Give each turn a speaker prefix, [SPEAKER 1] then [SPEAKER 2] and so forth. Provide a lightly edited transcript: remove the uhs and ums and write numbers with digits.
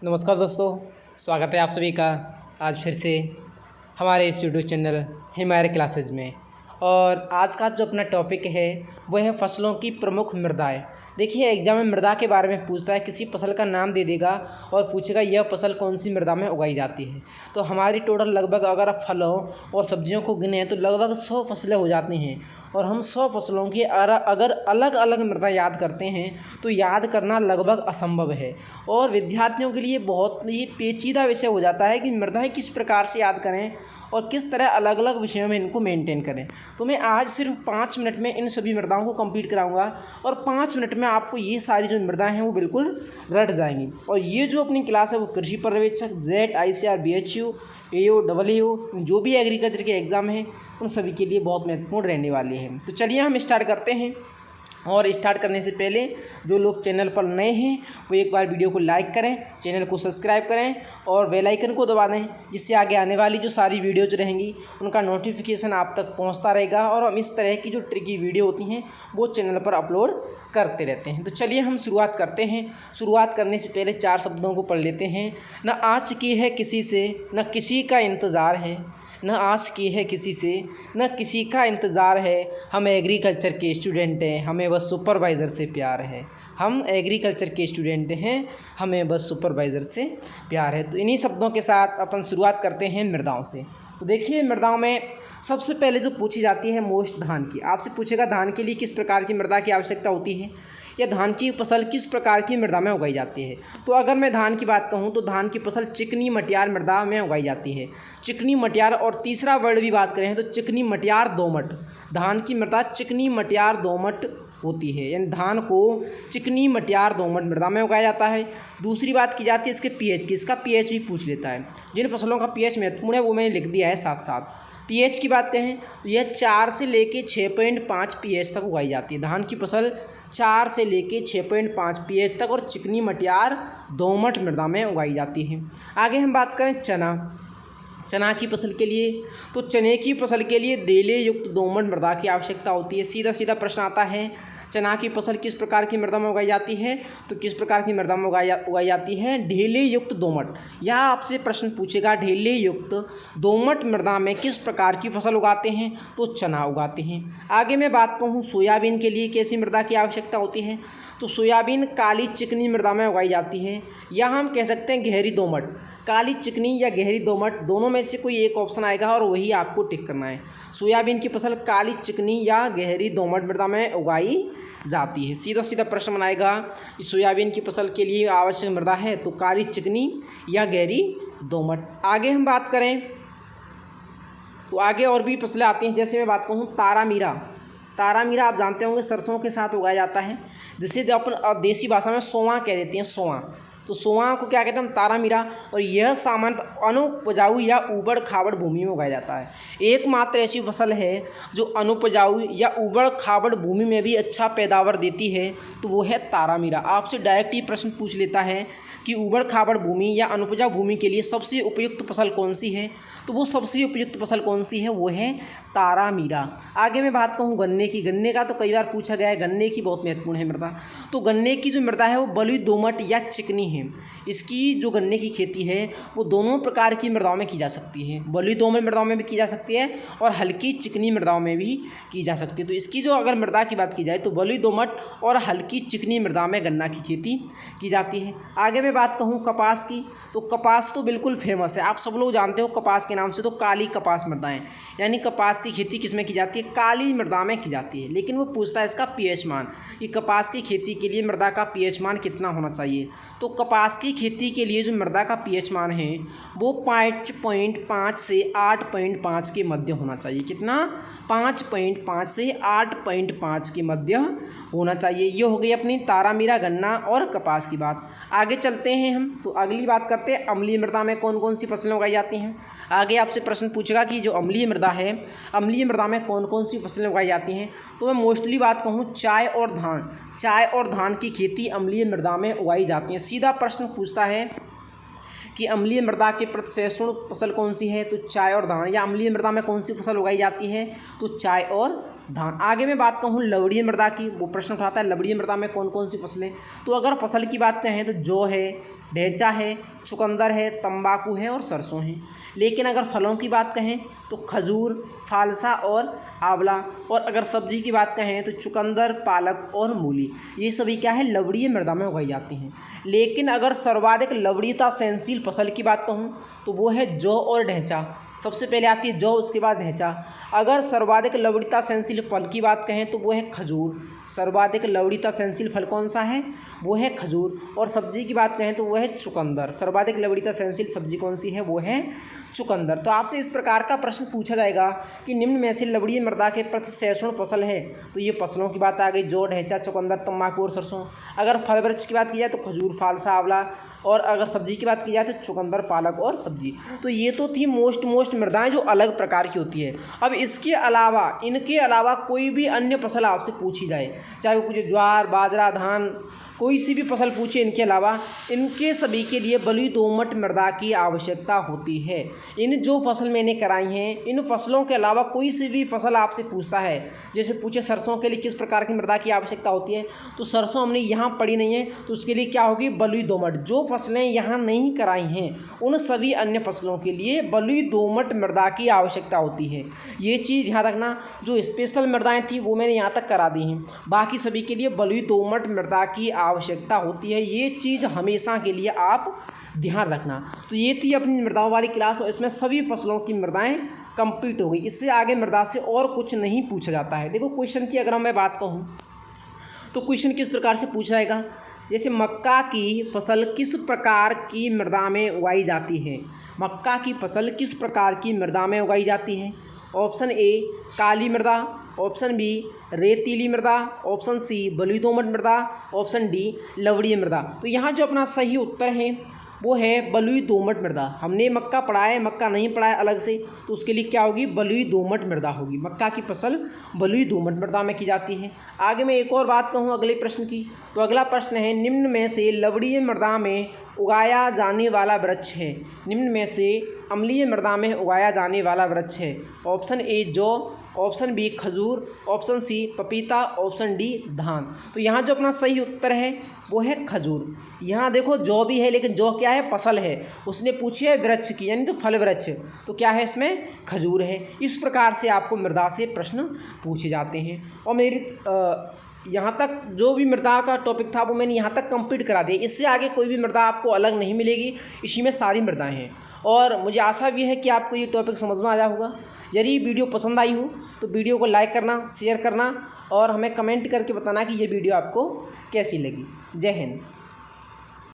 [SPEAKER 1] नमस्कार दोस्तों, स्वागत है आप सभी का आज फिर से हमारे इस यूट्यूब चैनल हिमायर क्लासेज में। और आज का जो अपना टॉपिक है वह है फसलों की प्रमुख मृदाएं। देखिए, एग्जाम में मृदा के बारे में पूछता है, किसी फसल का नाम दे देगा और पूछेगा यह फसल कौन सी मृदा में उगाई जाती है। तो हमारी टोटल लगभग अगर आप फलों और सब्जियों को गिने तो लगभग 100 फसलें हो जाती हैं। और हम 100 फसलों की अगर अलग अलग मृदा याद करते हैं तो याद करना लगभग असंभव है और विद्यार्थियों के लिए बहुत ही पेचीदा विषय हो जाता है कि मृदाएं किस प्रकार से याद करें और किस तरह अलग अलग विषयों में इनको मेंटेन करें। तो मैं आज सिर्फ 5 मिनट में इन सभी मृदाओं को कंप्लीट कराऊंगा और 5 मिनट में आपको ये सारी जो मृदाएं हैं वो बिल्कुल रट जाएंगी। और ये जो अपनी क्लास है वो कृषि पर्यवेक्षक Z ICAR BHU AO AAO जो भी एग्रीकल्चर के एग्ज़ाम हैं उन सभी के लिए बहुत महत्वपूर्ण रहने वाली है। तो चलिए हम स्टार्ट करते हैं। और स्टार्ट करने से पहले जो लोग चैनल पर नए हैं वो एक बार वीडियो को लाइक करें, चैनल को सब्सक्राइब करें और बेल आइकन को दबा दें, जिससे आगे आने वाली जो सारी वीडियोज रहेंगी उनका नोटिफिकेशन आप तक पहुंचता रहेगा। और हम इस तरह की जो ट्रिकी वीडियो होती हैं वो चैनल पर अपलोड करते रहते हैं। तो चलिए हम शुरुआत करते हैं। शुरुआत करने से पहले 4 शब्दों को पढ़ लेते हैं। न आज की है किसी से, न किसी का इंतज़ार है, न आस की है किसी से, न किसी का इंतज़ार है। हम एग्रीकल्चर के स्टूडेंट हैं, हमें बस सुपरवाइज़र से प्यार है। हम एग्रीकल्चर के स्टूडेंट हैं, हमें बस सुपरवाइज़र से प्यार है। तो इन्हीं शब्दों के साथ अपन शुरुआत करते हैं मृदाओं से। तो देखिए, मृदाओं में सबसे पहले जो पूछी जाती है मोस्ट धान की। आपसे पूछेगा धान के लिए किस प्रकार की मृदा की आवश्यकता होती है या धान की फसल किस प्रकार की मृदा में उगाई जाती है। तो अगर मैं धान की बात कहूँ तो धान की फसल चिकनी मटियार मृदा में उगाई जाती है। चिकनी मटियार, और तीसरा वर्ड भी बात करें तो चिकनी मटियार दोमट। धान की मृदा चिकनी मटियार दोमट होती है, यानी धान को चिकनी मटियार दोमट मृदा में उगाया जाता है। दूसरी बात की जाती है इसके pH की। इसका pH भी पूछ लेता है। जिन फसलों का pH महत्वपूर्ण है वो मैंने लिख दिया है साथ साथ। pH की बात कहें तो यह 4 से लेके 6.5 pH तक उगाई जाती है। धान की फसल 4 से लेके 6.5 pH तक और चिकनी मटियार दोमट मृदा में उगाई जाती है। आगे हम बात करें चना की फसल के लिए, तो चने की फसल के लिए देले युक्त दोमट मृदा की आवश्यकता होती है। सीधा सीधा प्रश्न आता है, चना की फसल किस प्रकार की मृदा में उगाई जाती है? तो किस प्रकार की मृदा में उगाई जाती है? ढेले युक्त दोमट। यह आपसे प्रश्न पूछेगा, ढेले युक्त दोमट मृदा में किस प्रकार की फसल उगाते हैं? तो चना उगाते हैं। आगे मैं बात कहूँ सोयाबीन के लिए कैसी मृदा की आवश्यकता होती है? तो सोयाबीन काली चिकनी मृदा में उगाई जाती है, या हम कह सकते हैं गहरी दोमट। काली चिकनी या गहरी दोमट दोनों में से कोई एक ऑप्शन आएगा और वही आपको टिक करना है। सोयाबीन की फसल काली चिकनी या गहरी दोमट मृदा में उगाई जाती है। सीधा सीधा प्रश्न बनाएगा कि सोयाबीन की फसल के लिए आवश्यक मृदा है तो काली चिकनी या गहरी दोमट। आगे हम बात करें तो आगे और भी फसलें आती हैं। जैसे मैं बात कहूँ तारामीरा आप जानते होंगे सरसों के साथ उगाया जाता है, जिसे अपन देसी भाषा में सोआ कह देते हैं, सोआ। तो सोआ को क्या कहते हैं हम? तारामीरा। और यह सामान्यतः अनुपजाऊ या ऊबड़ खाबड़ भूमि में उगाया जाता है। एकमात्र ऐसी फसल है जो अनुपजाऊ या ऊबड़ खाबड़ भूमि में भी अच्छा पैदावार देती है, तो वो है तारामीरा। आपसे डायरेक्ट ही प्रश्न पूछ लेता है कि ऊबड़ खाबड़ भूमि या अनुपजाऊ भूमि के लिए सबसे उपयुक्त फसल कौन सी है? तो वो सबसे उपयुक्त फसल कौन सी है? वो है तारामीरा। आगे मैं बात कहूँ गन्ने की। गन्ने का तो कई बार पूछा गया है, गन्ने की बहुत महत्वपूर्ण है मृदा। तो गन्ने की जो मृदा है वो बलुई दोमट या चिकनी है। इसकी जो गन्ने की खेती है वो दोनों प्रकार की मृदाओं में की जा सकती है। बलुई दोमट मृदाओं में भी की जा सकती है और हल्की चिकनी मृदाओं में भी की जा सकती है। तो इसकी जो अगर मृदा की बात की जाए तो बलुई दोमट और हल्की चिकनी मृदा में गन्ना की खेती की जाती है। आगे मैं बात कहूँ कपास की, तो कपास तो बिल्कुल फेमस है, आप सब लोग जानते हो कपास के नाम से। तो काली कपास मृदाएं, यानी कपास की खेती किसमें की जाती है? काली मृदा में की जाती है। लेकिन वो पूछता है इसका pH मान कि कपास की खेती के लिए मृदा का pH मान कितना होना चाहिए। तो कपास की खेती के लिए जो मृदा का pH मान है वो 5.5 से 8.5 के मध्य होना चाहिए। कितना? 5.5 से 8.5 के मध्य होना चाहिए। ये हो गई अपनी तारामीरा, गन्ना और कपास की बात। आगे चलते हैं हम, तो अगली बात करते हैं अम्लीय मृदा में कौन कौन सी फसलें उगाई जाती हैं। आगे आपसे प्रश्न पूछेगा कि जो अम्लीय मृदा है, अम्लीय मृदा में कौन कौन सी फसलें उगाई जाती हैं। तो मैं मोस्टली बात कहूँ चाय और धान की खेती अम्लीय मृदा में उगाई जाती है। सीधा प्रश्न पूछता है कि अम्लीय मृदा के प्रतिशेषण फसल कौन सी है? तो चाय और धान। या अम्लीय मृदा में कौन सी फसल उगाई जाती है? तो चाय और धान। आगे मैं बात कहूँ लवणीय मृदा की, वो प्रश्न उठाता है लवणीय मृदा में कौन कौन सी फसलें। तो अगर फसल की बात करें तो जौ है, ढेंचा है, चुकंदर है, तंबाकू है और सरसों है। लेकिन अगर फलों की बात कहें तो खजूर, फालसा और आंवला, और अगर सब्जी की बात कहें तो चुकंदर, पालक और मूली, ये सभी क्या है, लवणीय मृदा में उगाई जाती हैं। लेकिन अगर सर्वाधिक लवणीयता सहनशील फसल की बात कहूँ तो वो है जौ और ढेंचा। सबसे पहले आती है जौ, उसके बाद ढेंचा। अगर सर्वाधिक लवणीयता सहनशील फल की बात कहें तो वो है खजूर। सर्वाधिक लवणीयता सहनशील फल कौन सा है, वो है खजूर। और सब्जी की बात कहें तो वो है चुकंदर। सर्वाधिक लवणीयता सहनशील सब्जी कौन सी है, वो है चुकंदर। तो आपसे इस प्रकार का प्रश्न पूछा जाएगा कि निम्न में से लवणीय मृदा के प्रति सहिष्णु फसल है, तो ये फसलों की बात आ गई, जौ, ढेंचा, चुकंदर, तंबाकू और सरसों। अगर फल वृक्ष की बात की जाए तो खजूर, फालसा, आंवला, और अगर सब्जी की बात की जाए तो चुकंदर, पालक और सब्जी। तो ये तो थी मोस्ट मृदाएं जो अलग प्रकार की होती है। अब इसके अलावा, इनके अलावा कोई भी अन्य फसल आपसे पूछी जाए, चाहे वो पूछे ज्वार, बाजरा, धान, कोई सी भी फसल पूछे इनके अलावा, इनके सभी के लिए बलुई दोमट मृदा की आवश्यकता होती है। इन जो फसल मैंने कराई हैं, इन फसलों के अलावा कोई सी भी फसल आपसे पूछता है, जैसे पूछे सरसों के लिए किस प्रकार की मृदा की आवश्यकता होती है, तो सरसों हमने यहाँ पढ़ी नहीं है, तो उसके लिए क्या होगी, बलुई दोमट। जो फसलें यहाँ नहीं कराई हैं उन सभी अन्य फसलों के लिए बलुई दोमट मृदा की आवश्यकता होती है। ये चीज़ ध्यान रखना, जो स्पेशल मृदाएँ थी वो मैंने यहाँ तक करा दी हैं, बाकी सभी के लिए बलुई दोमट मृदा की आवश्यकता होती है। ये चीज़ हमेशा के लिए आप ध्यान रखना। तो ये थी अपनी मृदाओं वाली क्लास, और इसमें सभी फसलों की मृदाएं कंप्लीट हो गई। इससे आगे मृदा से और कुछ नहीं पूछा जाता है। देखो क्वेश्चन की अगर मैं बात कहूँ तो क्वेश्चन किस प्रकार से पूछा जाएगा, जैसे मक्का की फसल किस प्रकार की मृदा में उगाई जाती है। मक्का की फसल किस प्रकार की मृदा में उगाई जाती है। ऑप्शन ए काली मृदा, ऑप्शन बी रेतीली मृदा, ऑप्शन सी बलुई दोमट मृदा, ऑप्शन डी लवणीय मृदा। तो यहाँ जो अपना सही उत्तर है वो है बलुई दोमट मृदा। हमने मक्का पढ़ा है, मक्का नहीं पढ़ा है अलग से, तो उसके लिए क्या होगी, बलुई दोमट मृदा होगी। मक्का की फसल बलुई दोमट मृदा में की जाती है। आगे मैं एक और बात कहूँ अगले प्रश्न की, तो अगला प्रश्न है निम्न में से लवणीय मृदा में उगाया जाने वाला वृक्ष है। निम्न में से अम्लीय मृदा में उगाया जाने वाला वृक्ष है। ऑप्शन ए जौ, ऑप्शन बी खजूर, ऑप्शन सी पपीता, ऑप्शन डी धान। तो यहाँ जो अपना सही उत्तर है वो है खजूर। यहाँ देखो जौ भी है, लेकिन जौ क्या है, फसल है, उसने पूछी है वृक्ष की, यानी तो फल वृक्ष, तो क्या है इसमें खजूर है। इस प्रकार से आपको मृदा से प्रश्न पूछे जाते हैं। और मेरी यहाँ तक जो भी मृदा का टॉपिक था वो मैंने यहाँ तक कंप्लीट करा दिया। इससे आगे कोई भी मृदा आपको अलग नहीं मिलेगी, इसी में सारी मृदाएँ हैं। और मुझे आशा भी है कि आपको ये टॉपिक समझ में आया होगा। यदि वीडियो पसंद आई हो तो वीडियो को लाइक करना, शेयर करना और हमें कमेंट करके बताना कि ये वीडियो आपको कैसी लगी। जय हिंद।